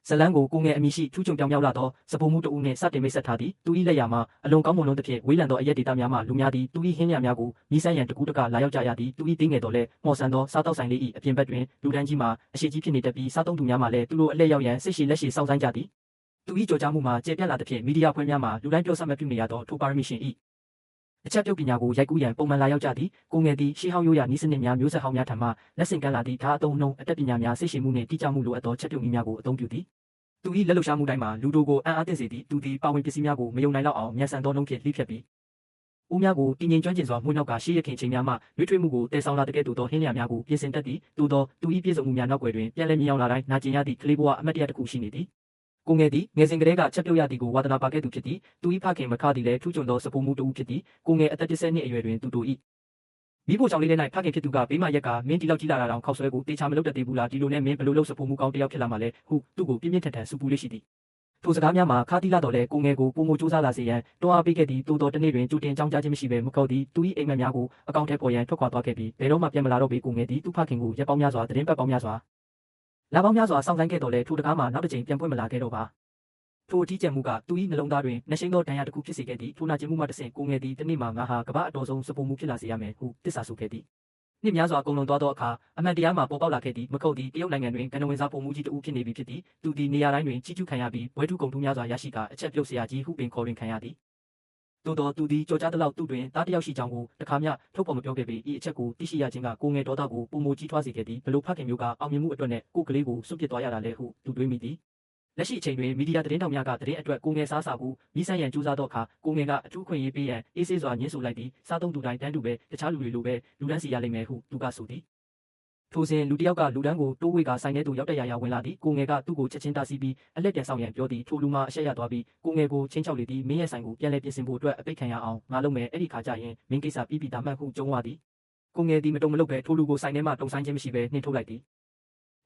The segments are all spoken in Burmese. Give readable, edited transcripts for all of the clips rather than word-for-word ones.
ဇလန်းကိုကိုငယ်အမည်ရှိထူးချွန်ပြောင်မြောက်လာသောစပိုမှုတဦးနှင့်စတင်မိတ်ဆက်ထားသည်သူ၏လက်ရာမှာအလွန်ကောင်းမွန်လုံးသဖြင့်ဝေးလံသောအရက်ဒေသများမှလူများသည်သူ၏ဟင်းလျာများကိုမိဆိုင်ရန်တကူးတကလာရောက်ကြရသည်သူ၏တင်းငယ်တော်လည်းမော်ဆန်သောစားတောက်ဆိုင်လေး၏အပြင်ဘက်တွင်လူတန်းကြီးမှာအရှိကြီးဖြစ်နေတတ်ပြီးစားသုံးသူများမှလည်းသူတို့အလှည့်ရောက်ရန်စိတ်ရှိလက်ရှိစောင့်ဆိုင်းကြသည်သူ၏ကြော်ကြားမှုမှာကျေပြန့်လာသဖြင့်မီဒီယာဖွဲ့များမှလူတိုင်းပြောစမှတ်ပြုနေရသောထိုပါရမီရှင်၏အချက်ပြုတ်ပညာကိုရိုက်ကူးရန်ပုံမှန်လာရောက်ကြသည်ကိုငယ်သည်ရှေးဟောင်းရိုးရာနည်းစနစ်များမျိုးဆက်ဟောင်းများထံမှလက်ဆင့်ကမ်းလာသည့်ဓာတ်အသုံးနှုန်းအတတ်ပညာများစိတ်ရှိမှုနှင့်တိကျမှုလိုအပ်သောချက်ပြုတ်နည်းများကိုအသုံးပြုသည်သူ၏လက်လှုပ်ရှားမှုတိုင်းမှာလူတို့ကိုအံ့အားသင့်စေသည့်သူသည်ပါဝင်ပစ္စည်းများကိုမယုံနိုင်လောက်အောင်မြန်ဆန်သောနှုန်းဖြင့်လှိဖြတ်ပြီးဦးများကိုတည်ငြိမ်ကျွမ်းကျင်စွာမွှေးနောက်ကရှေးရခင်ချိန်များမှရွေးထွေးမှုကိုတည်ဆောင်လာတဲ့ကဲ့သို့သောဟင်းလျာများကိုပြင်ဆင်တတ်သည်သို့သောသူ၏ပြည့်စုံမှုများနောက်ွယ်တွင်ပြန်လည်မြင်အောင်လာတိုင်းနာကျင်ရသည့်ကလေးဘဝအမတ်တရတစ်ခုရှိနေသည်ကိုငယ်သည်ငယ်စဉ်ကတည်းကချက်ပြုတ်ရသည်ကိုဝါသနာပါခဲ့သူဖြစ်သည်သူ၏ဖခင်မခသည်လည်းထူးချွန်သောစပိုမှုတဦးဖြစ်သည်ကိုငယ်အသက်10နှစ်အရွယ်တွင်သူတို့၏မိဖို့ကြောင့်လေးထဲ၌ဖခင်ဖြစ်သူကဘေးမှရက်ကမင်းဒီလောက်ကြီးလာတာတောင်ခောက်ဆွဲကိုတေချာမလုပ်တတ်သေးဘူးလားဒီလိုနဲ့မင်းဘလို့လို့စပိုမှုကောင်းတယောက်ဖြစ်လာမှလဲဟုသူ့ကိုပြင်းပြင်းထန်ထန်စူပူလေးရှိသည်ထိုစကားများမှာခါတိလာတော်လဲကိုငယ်ကိုပုံမစူးစမ်းလာစေရန်တွန်းအားပေးခဲ့သည်တိုးတော်တနေ့တွင်ကြိုတင်ကြောင်းကြားခြင်းမရှိဘဲမကောက်သည်သူ၏အိမ်မက်များကိုအကောင့်ထဲပေါ်ရန်ထွက်ခွာသွားခဲ့ပြီးဘယ်တော့မှပြန်မလာတော့ပေကိုငယ်သည်သူ့ဖခင်ကိုရက်ပေါင်းများစွာသတင်းပတ်ပေါင်းများစွာလာပေါင်းများစွာစောင့်ဆိုင်းခဲ့တော်လဲထိုတကားမှာနောက်တစ်ချိန်ပြန်ပွင့်မလာခဲ့တော့ပါထိုအထီးကျန်မှုကသူ၏နှလုံးသားတွင်နှရှိန်သောဒဏ်ရာတစ်ခုဖြစ်စေခဲ့သည်ထိုနာကျင်မှုမှတစ်ဆင့်ကိုငယ်သည်တနေ့မှငါဟာကမ္ဘာအတော်ဆုံးစပိုမှုဖြစ်လာစေရမယ်ဟုတစ္ဆာဆိုခဲ့သည်နှစ်များစွာကုန်လွန်သွားသောအခါအမှန်တရားမှာပေါ်ပေါက်လာခဲ့သည်မကုတ်သည်တရုတ်နိုင်ငံတွင်ကဏ္ဍဝင်စားပုံမှုကြီးတဦးဖြစ်နေပြီဖြစ်သည်သူသည်နေရာတိုင်းတွင်ချီးကျူးခံရပြီးဘွဲထူးကုန်ထူးများစွာရရှိကာအချက်ပြုတ်ဆရာကြီးဟုပင်ခေါ်တွင်ခံရသည်သို့သောသူသည်ကြော်ကြားသလောက်သူတွင်သားတစ်ယောက်ရှိကြောင်းကိုတခါမျှထုတ်ဖော်မပြောခဲ့ပေဤအချက်ကိုသိရှိရခြင်းကကိုငယ်ဒေါသကိုပုံမကြီးထွားစေခဲ့သည်ဘလို့ဖခင်မျိုးကအောင်မြင်မှုအတွက်နဲ့ကိုကလေးကိုစွန့်ပစ်သွားရတာလဲဟုသူတွေးမိသည်လက်ရှိအချိန်တွင်မီဒီယာသတင်းတောင်များကသတင်းအတွက်ကိုငယ်စားစာကိုမိဆိုင်ရန်ကြိုးစားသောအခါကိုငယ်ကအထူးခွင့်ရေးပေးရန်အေးဆေးစွာညှင်းဆိုလိုက်သည်စားသုံးသူတိုင်းတန်းတူပဲတခြားလူတွေလိုပဲလူတန်းစီရလိမ့်မယ်ဟုသူကဆိုသည်ထိုစဉ်လူတစ်ယောက်ကလူတန်းကိုတိုးဝေကဆိုင်ထဲသို့ရောက်တက်ရဝင်လာသည်ကိုငယ်ကသူ့ကိုချက်ချင်းတားဆီးပြီးအလက်ပြန်ဆောင်ရန်ပြောသည်ထိုလူမှအရှက်ရသွားပြီးကိုငယ်ကိုချင်းချောက်လေသည်မင်းရဲ့ဆိုင်ကိုပြန်လည်ပြင်ဆင်ဖို့အတွက်အပိတ်ခံရအောင်ငါလုပ်မယ်အဲ့ဒီခါကျရင်မင်းကိစ္စပြီးတာမှတ်ဟုကြုံသွားသည်ကိုငယ်သည်မတုံမလုပ်ပဲထိုလူကိုဆိုင်ထဲမှတုံဆိုင်ခြင်းမရှိပဲနှင်ထုတ်လိုက်သည်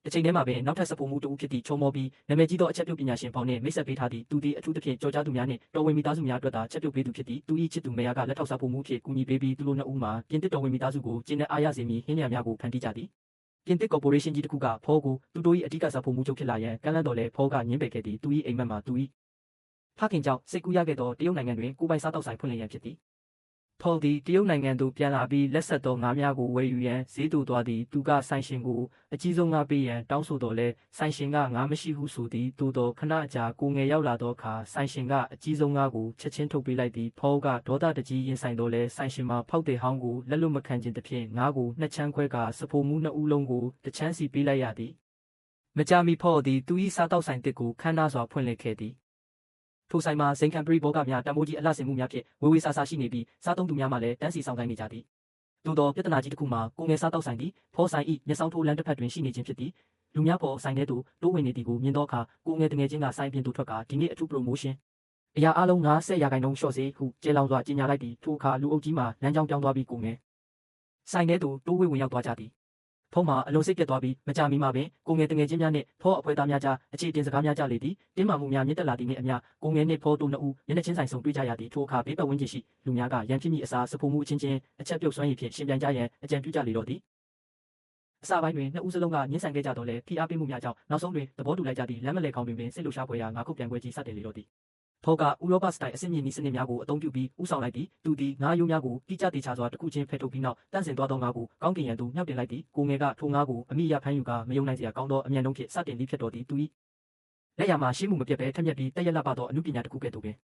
တစ်ချိန်တည်းမှာပင်နောက်ထပ်စပိုမှုတဦးဖြစ်သည့်ချုံမောပြီးနာမည်ကြီးသောအချက်ပြုတ်ပညာရှင်ပေါင်းနှင့်မိတ်ဆက်ပေးထားသည့်သူသည်အထူးသဖြင့်ကြော်ကြားသူများနှင့်တော်ဝင်မိသားစုများအတွက်သာချက်ပြုတ်ပေးသူဖြစ်သည်သူ၏ချစ်သူမေယာကလက်ထောက်စားဖို့မှုဖြင့်ကူညီပေးပြီးသူတို့နှစ်ဦးမှာပြင်သစ်တော်ဝင်မိသားစုကိုကျင်းတဲ့အားရစေမည်ဟင်းလျာများကိုဖန်တီးကြသည်ပြင်သစ်ကော်ပိုရေးရှင်းကြီးတစ်ခုကဖောကိုသူတို့၏အဓိကစားဖို့မှုချုပ်ဖြစ်လာရန်ကမ်းလှမ်းတော်လဲဖောကညှင်းပယ်ခဲ့သည်သူ၏အိမ်မက်မှာသူ၏ဖခင်ကြောင့်စိတ်ကူးရခဲ့သောတရုတ်နိုင်ငံတွင်ကိုပိုင်စားတောက်ဆိုင်ဖွင့်လှစ်ရန်ဖြစ်သည်ဖော်သည်တရုတ်နိုင်ငံသို့ပြန်လာပြီးလက်ဆက်သောငါးများကိုဝယ်ယူရန်ဈေးသို့သွားသည်သူကဆိုင်ရှင်ကိုအကြီးဆုံးငါးပေးရန်တောင်းဆိုတော်လဲဆိုင်ရှင်ကငါးမရှိဟုဆိုသည်သို့သောခဏအကြာကိုငယ်ရောက်လာသောအခါဆိုင်ရှင်ကအကြီးဆုံးငါးကိုချက်ချင်းထုတ်ပေးလိုက်သည်ဖော်ကဒေါသတကြီးရင်ဆိုင်တော်လဲဆိုင်ရှင်မှာဖောက်တဲ့ဟောင်းကိုလက်လွတ်မခံခြင်းသဖြင့်ငါးကိုနှစ်ချမ်းခွဲကစဖိုမှုနှစ်ဦးလုံးကိုတစ်ချမ်းစီပေးလိုက်ရသည်မကြာမီဖော်သည်သူ၏စားတောက်ဆိုင်တစ်ကိုခမ်းနားစွာဖွင့်လှစ်ခဲ့သည်ထိုဆိုင်မှာဇိန်ခံပရိဘောဂများတံမိုးကြီးအလှဆင်မှုများဖြင့်ဝေဝေဆာဆာရှိနေပြီးစားသုံးသူများမှလည်းတန်းစီဆောင်ကိုင်းနေကြသည်သို့သောပြဿနာကြီးတစ်ခုမှာကိုငယ်စားတောက်ဆိုင်သည်ဖောဆိုင်၏မျက်စောင်းထိုးလမ်းတစ်ဖက်တွင်ရှိနေခြင်းဖြစ်သည်လူများပေါ်ဆိုင်ထဲသို့တိုးဝင်နေသည်ကိုမြင်သောအခါကိုငယ်တငယ်ချင်းကဆိုင်ပြင်သို့ထွက်ကဒီနေ့အထူးပရိုမိုးရှင်းအရာအလုံး90%လျှော့စေဟုကျေလောင်စွာကြေညာလိုက်သည်ထိုအခါလူအုပ်ကြီးမှလမ်းကြောင်းပြောင်းသွားပြီးကိုငယ်ဆိုင်ထဲသို့တိုးဝင်ရောက်သွားကြသည်ဖုံးမှာအလွန်စိတ်ပြတ်သွားပြီးမကြမီမှာပင်ကိုငယ်တငယ်ချင်းများနှင့်ဖောအဖွဲသားများကြားအခြေအတင်စကားများကြလေသည်တင်းမာမှုများမြင့်တက်လာသည်နှင့်အမျှကိုငယ်နှင့်ဖောတို့နှစ်ဦးမျက်နှာချင်းဆိုင်ဆုံတွေ့ကြရသည်ထိုအခါဘေးပတ်ဝန်းကျင်ရှိလူများကရန်ဖြစ်မိအစားစဖိုမှုအချင်းချင်းအချက်ပြုတ်စွမ်းရည်ဖြင့်ရှင်ပြန်ကြရန်အကြံပြုကြလေတော့သည်အစပိုင်းတွင်နှစ်ဦးစလုံးကညှင်းဆန်ခဲ့ကြတော့လဲဖိအားပေးမှုများကြောင့်နောက်ဆုံးတွင်သဘောတူလိုက်ကြသည့်လမ်းမလဲခေါင်တွင်ပင်စိတ်လှုပ်ရှားဖွယ်ရာငါခုတ်ပြန်ပွဲကြီးစတင်လေတော့သည်ဖောကဥရောပစတိုင်အဆင့်မြင့်နည်းစနစ်များကိုအသုံးပြုပြီးဥဆောင်လိုက်သည်သူသည်ငါးရိုးများကိုတိကျတေချာစွာတစ်ခုချင်းဖယ်ထုတ်ပြီးနောက်တန့်စင်သွားသောငါးကိုကောင်းကင်ရန်သို့မြှောက်တင်လိုက်သည်ကိုငယ်ကထိုငါးကိုအမိရဖမ်းယူကမယုံနိုင်စရာကောင်းသောအမြန်နှုန်းဖြင့်စတင်လိဖြတ်တော်သည်သူ၏လက်ရမှာရှေးမှုမပြတ်ဘဲထက်မြက်ပြီးတက်ရက်လပသောအမှုပညာတစ်ခုကဲ့သို့ပင်